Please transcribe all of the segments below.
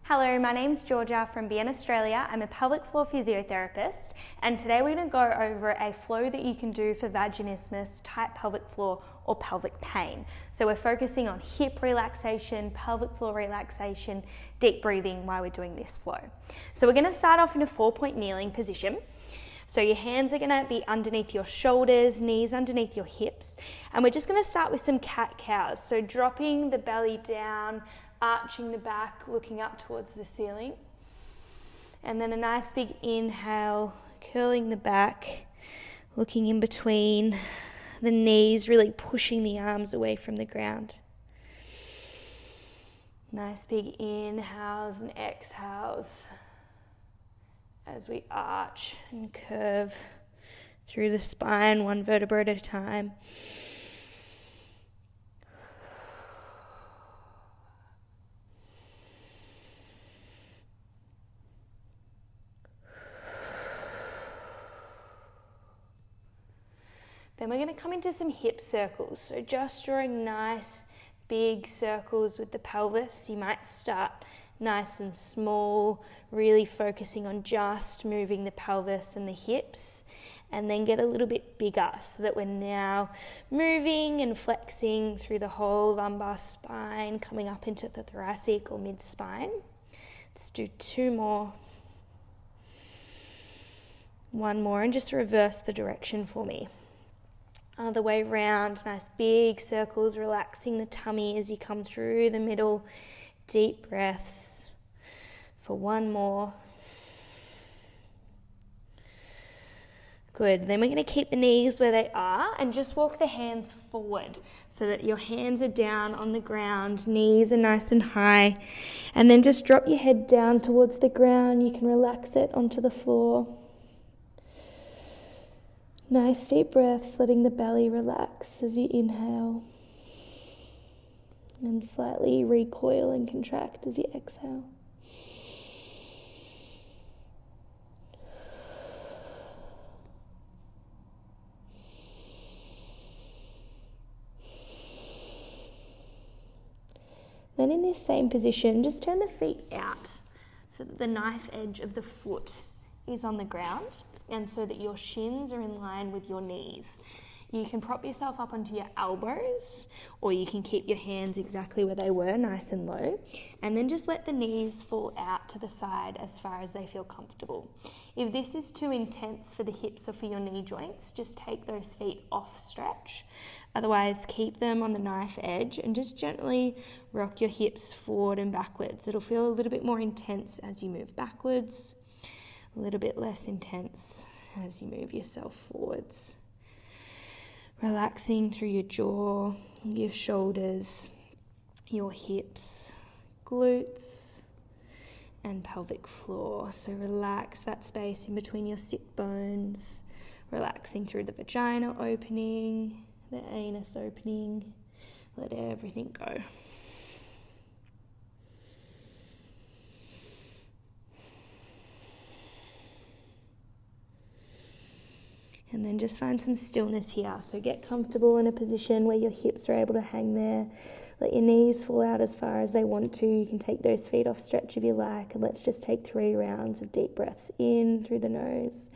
Hello, my name's Georgia from Vienna, Australia. I'm a pelvic floor physiotherapist, and today we're going to go over a flow that you can do for vaginismus, tight pelvic floor, or pelvic pain. So we're focusing on hip relaxation, pelvic floor relaxation, deep breathing while we're doing this flow. So we're going to start off in a 4-point kneeling position. So your hands are going to be underneath your shoulders, knees underneath your hips, and we're just going to start with some cat-cows. So dropping the belly down, arching the back, looking up towards the ceiling. And then a nice big inhale, curling the back, looking in between the knees, really pushing the arms away from the ground. Nice big inhales and exhales as we arch and curve through the spine, one vertebra at a time. Then we're going to come into some hip circles. So just drawing nice big circles with the pelvis. You might start nice and small, really focusing on just moving the pelvis and the hips, and then get a little bit bigger so that we're now moving and flexing through the whole lumbar spine, coming up into the thoracic or mid-spine. Let's do 2 more. 1 more, and just reverse the direction for me. Other way round, nice big circles, relaxing the tummy as you come through the middle. Deep breaths for 1 more. Good. Then we're going to keep the knees where they are and just walk the hands forward so that your hands are down on the ground, knees are nice and high, and then just drop your head down towards the ground. You can relax it onto the floor. Nice deep breaths, letting the belly relax as you inhale, and slightly recoil and contract as you exhale. Then in this same position, just turn the feet out so that the knife edge of the foot is on the ground, and so that your shins are in line with your knees. You can prop yourself up onto your elbows, or you can keep your hands exactly where they were, nice and low, and then just let the knees fall out to the side as far as they feel comfortable. If this is too intense for the hips or for your knee joints, just take those feet off stretch. Otherwise, keep them on the knife edge and just gently rock your hips forward and backwards. It'll feel a little bit more intense as you move backwards, a little bit less intense as you move yourself forwards. Relaxing through your jaw, your shoulders, your hips, glutes, and pelvic floor. So relax that space in between your sit bones, relaxing through the vagina opening, the anus opening. Let everything go. And then just find some stillness here. So get comfortable in a position where your hips are able to hang there. Let your knees fall out as far as they want to. You can take those feet off stretch if you like. And let's just take 3 rounds of deep breaths in through the nose,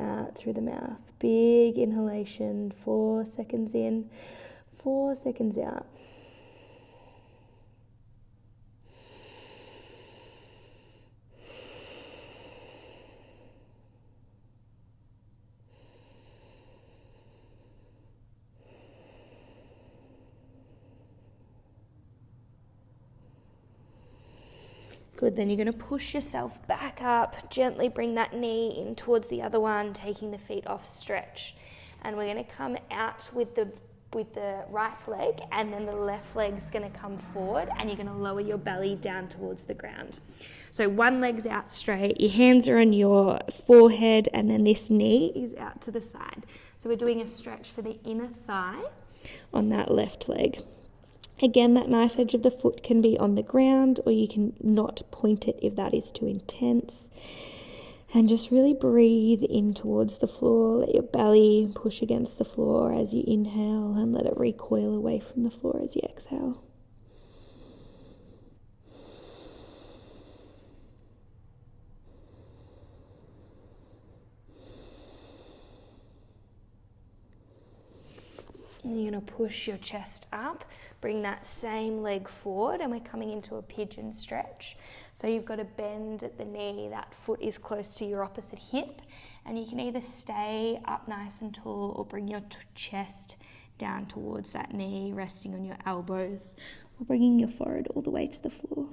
out through the mouth. Big inhalation, 4 seconds in, 4 seconds out. Good, then you're going to push yourself back up, gently bring that knee in towards the other one, taking the feet off stretch. And we're going to come out with the right leg, and then the left leg's going to come forward, and you're going to lower your belly down towards the ground. So one leg's out straight, your hands are on your forehead, and then this knee is out to the side. So we're doing a stretch for the inner thigh on that left leg. Again, that knife edge of the foot can be on the ground, or you can not point it if that is too intense. And just really breathe in towards the floor. Let your belly push against the floor as you inhale, and let it recoil away from the floor as you exhale. And you're going to push your chest up, bring that same leg forward, and we're coming into a pigeon stretch. So you've got a bend at the knee, that foot is close to your opposite hip, and you can either stay up nice and tall or bring your chest down towards that knee, resting on your elbows, or bringing your forehead all the way to the floor.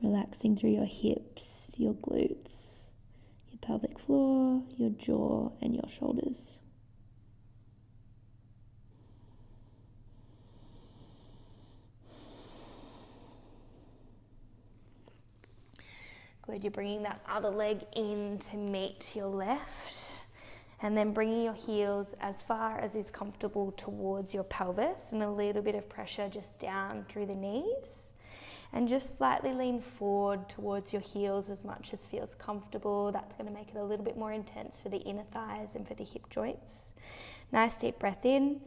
Relaxing through your hips, your glutes, your pelvic floor, your jaw, and your shoulders. Good, you're bringing that other leg in to meet your left, and then bringing your heels as far as is comfortable towards your pelvis, and a little bit of pressure just down through the knees. And just slightly lean forward towards your heels as much as feels comfortable. That's going to make it a little bit more intense for the inner thighs and for the hip joints. Nice deep breath in.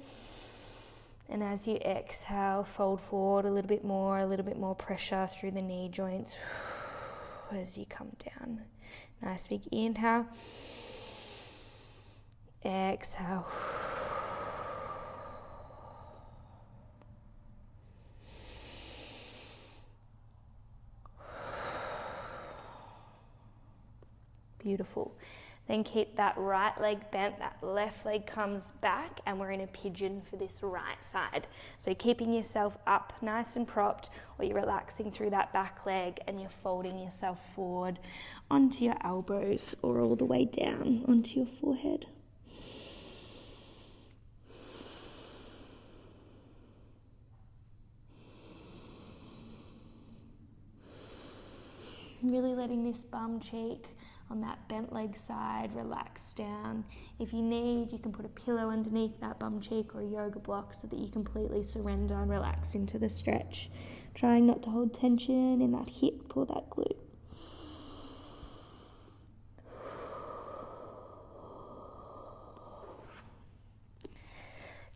And as you exhale, fold forward a little bit more pressure through the knee joints as you come down. Nice big inhale. Exhale. Beautiful. Then keep that right leg bent, that left leg comes back, and we're in a pigeon for this right side. So keeping yourself up nice and propped, or you're relaxing through that back leg and you're folding yourself forward onto your elbows or all the way down onto your forehead. Really letting this bum cheek on that bent leg side relax down. If you need, you can put a pillow underneath that bum cheek or a yoga block so that you completely surrender and relax into the stretch. Trying not to hold tension in that hip or that glute.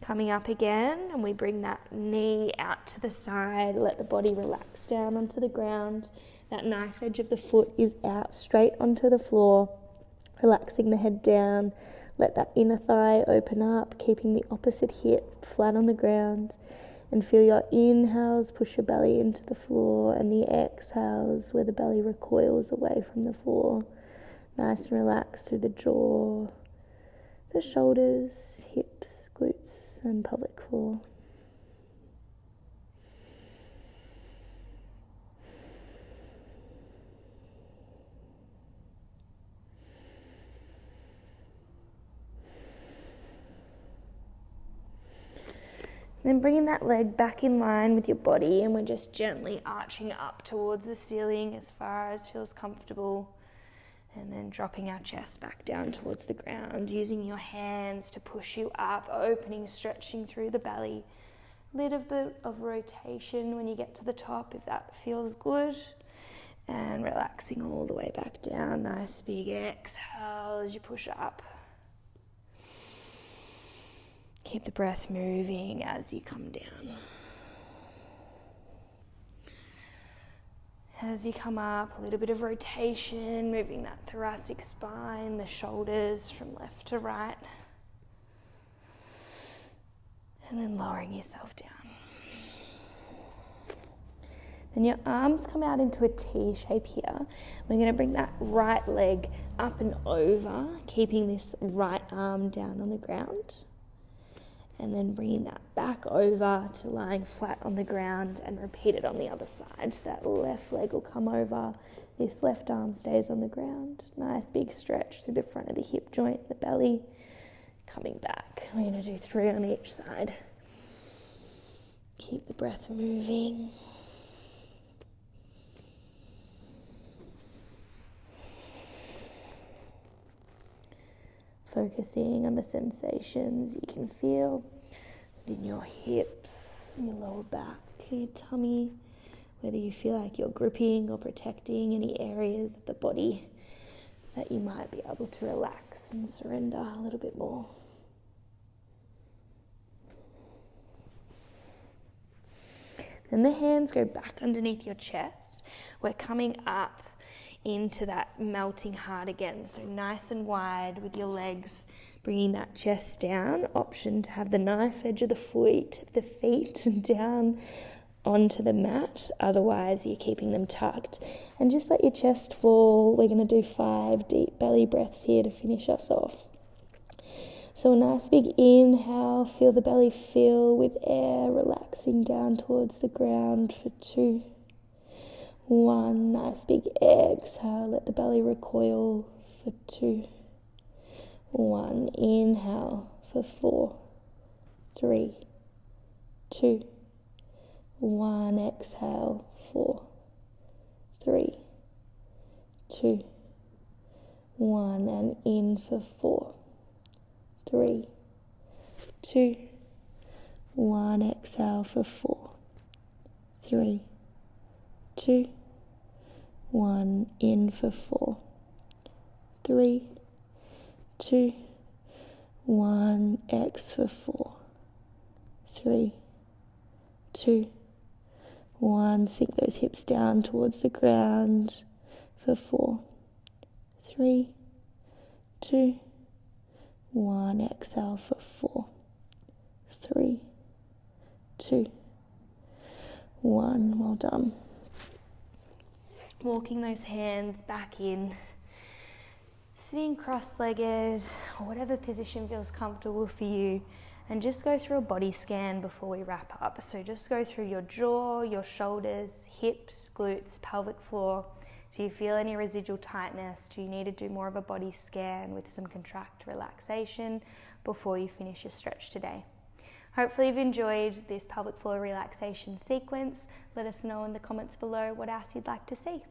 Coming up again, and we bring that knee out to the side, let the body relax down onto the ground. That knife edge of the foot is out straight onto the floor, relaxing the head down. Let that inner thigh open up, keeping the opposite hip flat on the ground. And feel your inhales push your belly into the floor, and the exhales where the belly recoils away from the floor. Nice and relaxed through the jaw, the shoulders, hips, glutes, and pelvic floor. Then bringing that leg back in line with your body, and we're just gently arching up towards the ceiling as far as feels comfortable. And then dropping our chest back down towards the ground, using your hands to push you up, opening, stretching through the belly. Little bit of rotation when you get to the top if that feels good. And relaxing all the way back down. Nice big exhale as you push up. Keep the breath moving as you come down. As you come up, a little bit of rotation, moving that thoracic spine, the shoulders from left to right. And then lowering yourself down. Then your arms come out into a T shape here. We're going to bring that right leg up and over, keeping this right arm down on the ground. And then bringing that back over to lying flat on the ground, and repeat it on the other side. So that left leg will come over, this left arm stays on the ground. Nice big stretch through the front of the hip joint, the belly, coming back. We're going to do 3 on each side. Keep the breath moving. Focusing on the sensations you can feel within your hips, your lower back, your tummy, whether you feel like you're gripping or protecting any areas of the body that you might be able to relax and surrender a little bit more. Then the hands go back underneath your chest. We're coming up into that melting heart again. So nice and wide with your legs, bringing that chest down. Option to have the knife edge of the feet down onto the mat. Otherwise, you're keeping them tucked. And just let your chest fall. We're going to do 5 deep belly breaths here to finish us off. So a nice big inhale, feel the belly fill with air, relaxing down towards the ground for 2. 1, nice big exhale, let the belly recoil for 2. 1, inhale for 4, 3, 2, 1, exhale, 4, 3, 2, 1, and in for 4, 3, 2, 1, exhale for 4, 3, 2, 1, in for 4, 3, 2, 1, X for 4, 3, 2, 1, sink those hips down towards the ground for 4, 3, 2, 1, exhale for 4, 3, 2, 1, well done. Walking those hands back in, sitting cross-legged or whatever position feels comfortable for you, and just go through a body scan before we wrap up. So just go through your jaw, your shoulders, hips, glutes, pelvic floor. Do you feel any residual tightness? Do you need to do more of a body scan with some contract relaxation before you finish your stretch today? Hopefully you've enjoyed this pelvic floor relaxation sequence. Let us know in the comments below what else you'd like to see.